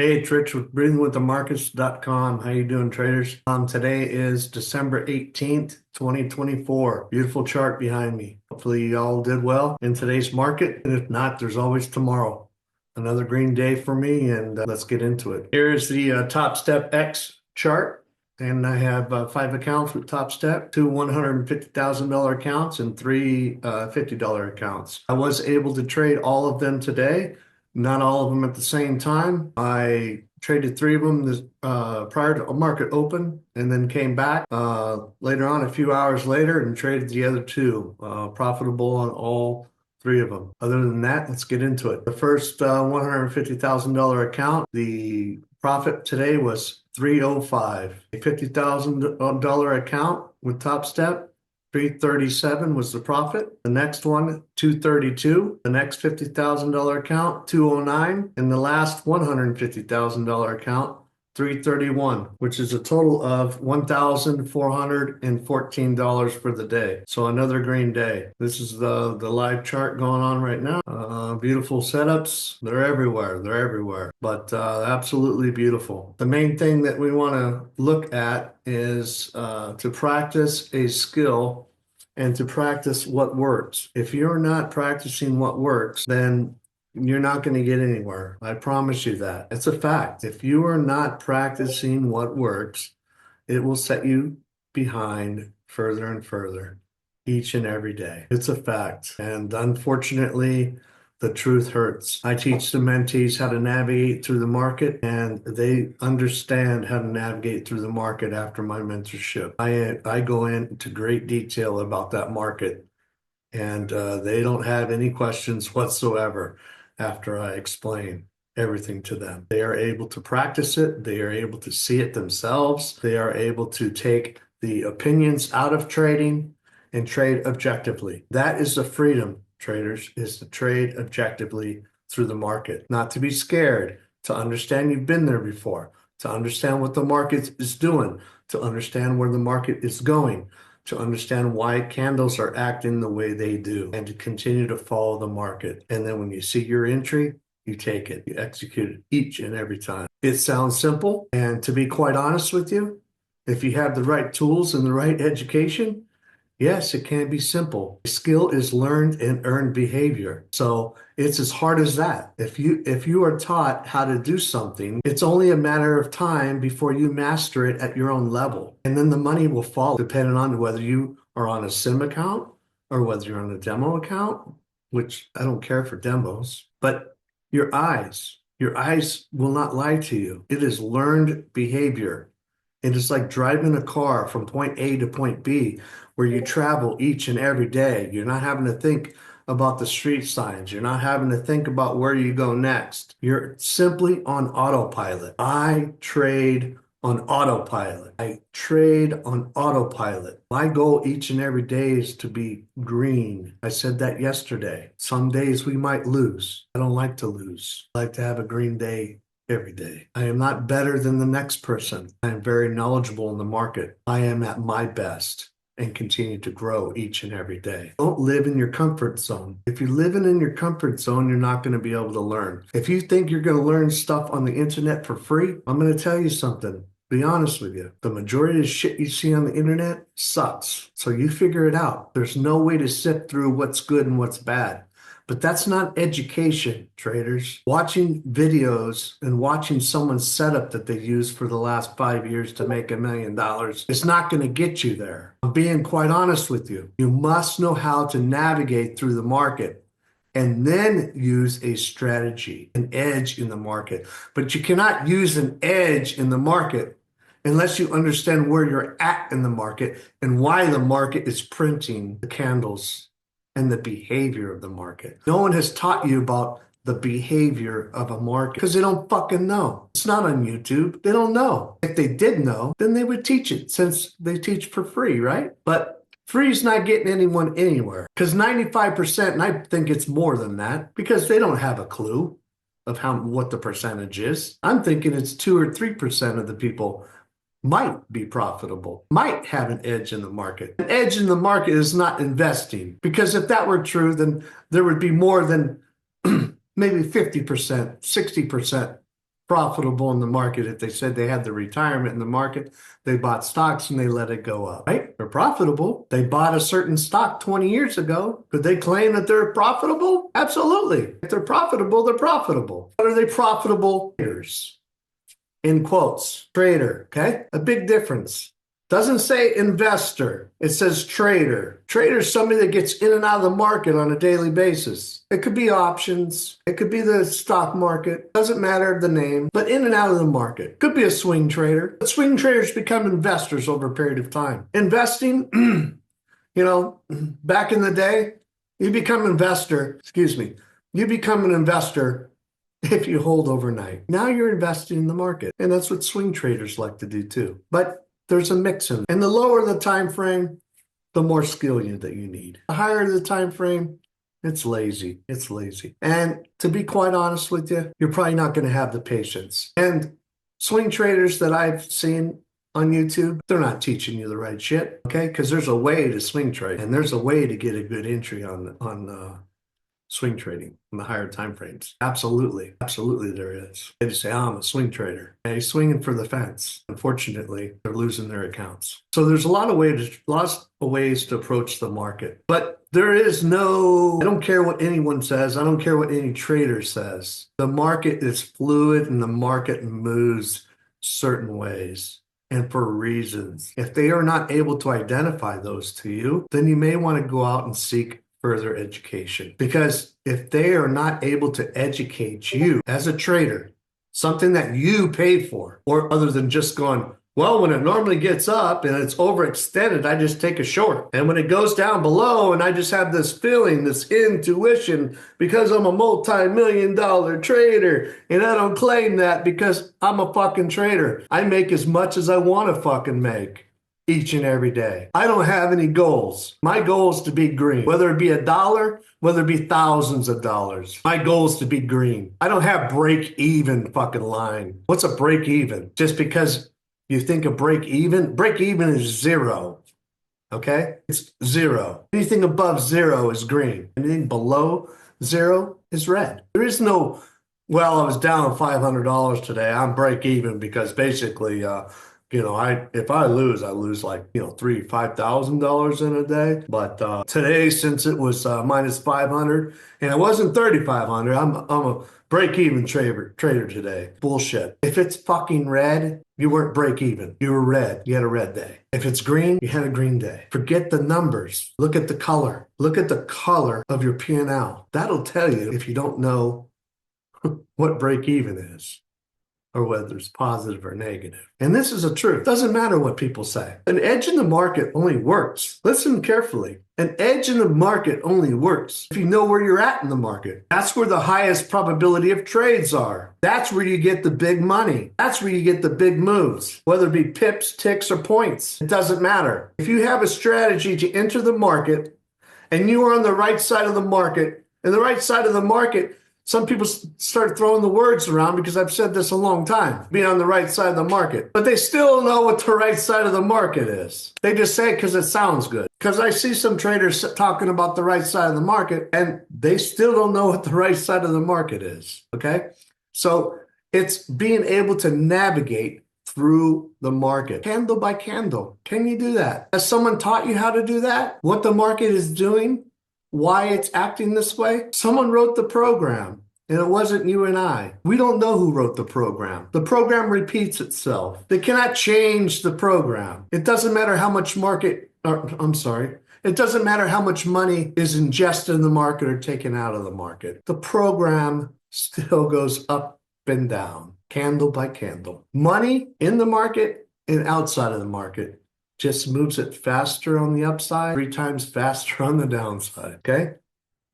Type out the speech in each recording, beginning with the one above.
Hey, it's Rich with breathingwiththemarkets.com. How you doing, traders? Today is December 18th, 2024. Beautiful chart behind me. Hopefully you all did well in today's market. And if not, there's always tomorrow. Another green day for me, and let's get into it. Here's the Topstep X chart. And I have 5 accounts with Topstep, two $150,000 accounts and three $50 accounts. I was able to trade all of them today. Not all of them at the same time. I traded three of them prior to market open and then came back later on a few hours later and traded the other two. Profitable on all three of them. Other than that, let's get into it. The first $150,000 account, the profit today was 305. A $50,000 account with Topstep, 337 was the profit. The next one, 232. The next $50,000 account, 209. And the last $150,000 account, 331, which is a total of $1,414 for the day. So another green day. This is the live chart going on right now. Beautiful setups. They're everywhere. They're everywhere. But absolutely beautiful. The main thing that we want to look at is to practice a skill and to practice what works. If you're not practicing what works, then you're not going to get anywhere. I promise you that. It's a fact. If you are not practicing what works, it will set you behind further and further each and every day. It's a fact. And unfortunately, the truth hurts. I teach the mentees how to navigate through the market, and they understand how to navigate through the market after my mentorship. I go into great detail about that market, and they don't have any questions whatsoever after I explain everything to them. They are able to practice it. They are able to see it themselves. They are able to take the opinions out of trading and trade objectively. That is the freedom, traders, is to trade objectively through the market. Not to be scared, to understand you've been there before, to understand what the market is doing, to understand where the market is going, to understand why candles are acting the way they do, and to continue to follow the market. And then when you see your entry, you take it, you execute it each and every time. It sounds simple. And to be quite honest with you, if you have the right tools and the right education, yes, it can be simple. Skill is learned and earned behavior. So it's as hard as that. If you are taught how to do something, it's only a matter of time before you master it at your own level. And then the money will follow, depending on whether you are on a sim account or whether you're on a demo account, which I don't care for demos, but your eyes will not lie to you. It is learned behavior. It is like driving a car from point A to point B, where you travel each and every day. You're not having to think about the street signs. You're not having to think about where you go next. You're simply on autopilot. I trade on autopilot. I trade on autopilot. My goal each and every day is to be green. I said that yesterday. Some days we might lose. I don't like to lose. I like to have a green day every day. I am not better than the next person. I am very knowledgeable in the market. I am at my best and continue to grow each and every day. Don't live in your comfort zone. If you're living in your comfort zone, you're not going to be able to learn. If you think you're going to learn stuff on the internet for free, I'm going to tell you something. Be honest with you. The majority of shit you see on the internet sucks. So you figure it out. There's no way to sift through what's good and what's bad. But that's not education, traders. Watching videos and watching someone's setup that they used for the last 5 years to make $1 million is not going to get you there. I'm being quite honest with you. You must know how to navigate through the market and then use a strategy, an edge in the market. But you cannot use an edge in the market unless you understand where you're at in the market and why the market is printing the candles and the behavior of the market. No one has taught you about the behavior of a market because they don't fucking know. It's not on YouTube. They don't know. If they did know, then they would teach it, since they teach for free, right? But free is not getting anyone anywhere, because 95%, and I think it's more than that, because they don't have a clue of what the percentage is. I'm thinking it's 2 or 3% of the people might be profitable, might have an edge in the market. An edge in the market is not investing, because if that were true, then there would be more than maybe 50%, 60% profitable in the market. If they said they had the retirement in the market, they bought stocks and they let it go up, right? They're profitable. They bought a certain stock 20 years ago. Could they claim that they're profitable? Absolutely. If they're profitable, they're profitable. But are they profitable traders? In quotes, trader, okay? A big difference. Doesn't say investor. It says trader. Trader is somebody that gets in and out of the market on a daily basis. It could be options. It could be the stock market. Doesn't matter the name, but in and out of the market. Could be a swing trader. But swing traders become investors over a period of time. Investing, back in the day, you become you become an investor if you hold overnight. Now you're investing in the market. And that's what swing traders like to do too. But there's a mix in it. And the lower the time frame, the more skill that you need. The higher the time frame, it's lazy. It's lazy. And to be quite honest with you, you're probably not going to have the patience. And swing traders that I've seen on YouTube, they're not teaching you the right shit, okay? Because there's a way to swing trade, and there's a way to get a good entry on swing trading in the higher time frames. Absolutely. Absolutely there is. They just say, oh, I'm a swing trader. And he's swinging for the fence. Unfortunately, they're losing their accounts. So there's lots of ways to approach the market. But there is I don't care what anyone says. I don't care what any trader says. The market is fluid and the market moves certain ways and for reasons. If they are not able to identify those to you, then you may want to go out and seek further education. Because if they are not able to educate you as a trader, something that you pay for, or other than just going, well, when it normally gets up and it's overextended, I just take a short. And when it goes down below and I just have this feeling, this intuition, because I'm a multi-million-dollar trader, and I don't claim that because I'm a fucking trader. I make as much as I want to fucking make each and every day. I don't have any goals. My goal is to be green, whether it be $1, whether it be thousands of dollars. My goal is to be green. I don't have break even fucking line. What's a break even? Just because you think a break even is zero. Okay? It's zero. Anything above zero is green. Anything below zero is red. There is no, well, I was down $500 today. I'm break even because basically, if I lose like, $5,000 in a day. But today, since it was minus 500 and it wasn't 3,500, I'm a break-even trader today. Bullshit. If it's fucking red, you weren't break-even. You were red. You had a red day. If it's green, you had a green day. Forget the numbers. Look at the color. Look at the color of your P&L. That'll tell you if you don't know what break-even is, or whether it's positive or negative. And this is a truth. Doesn't matter what people say. An edge in the market only works. Listen carefully. An edge in the market only works if you know where you're at in the market. That's where the highest probability of trades are. That's where you get the big money. That's where you get the big moves, whether it be pips, ticks, or points. It doesn't matter. If you have a strategy to enter the market and you are on the right side of the market, and the right side of the market, some people start throwing the words around because I've said this a long time, being on the right side of the market. But they still know what the right side of the market is. They just say it because it sounds good. Because I see some traders talking about the right side of the market, and they still don't know what the right side of the market is, okay? So it's being able to navigate through the market, candle by candle. Can you do that? Has someone taught you how to do that? What the market is doing? Why it's acting this way? Someone wrote the program, and it wasn't you and I. We don't know who wrote the program. The program repeats itself. They cannot change the program. It doesn't matter how much it doesn't matter how much money is ingested in the market or taken out of the market. The program still goes up and down, candle by candle. Money in the market and outside of the market just moves it faster on the upside, 3 times faster on the downside, okay?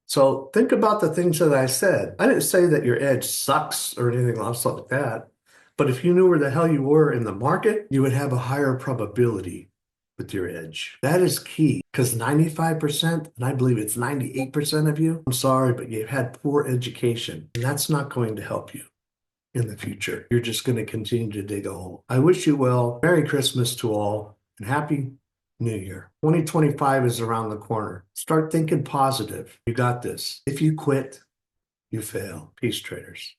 So think about the things that I said. I didn't say that your edge sucks or anything else like that, but if you knew where the hell you were in the market, you would have a higher probability with your edge. That is key, because 95%, and I believe it's 98% of you, I'm sorry, but you've had poor education, and that's not going to help you in the future. You're just going to continue to dig a hole. I wish you well. Merry Christmas to all. And Happy New Year. 2025 is around the corner. Start thinking positive. You got this. If you quit, you fail. Peace, traders.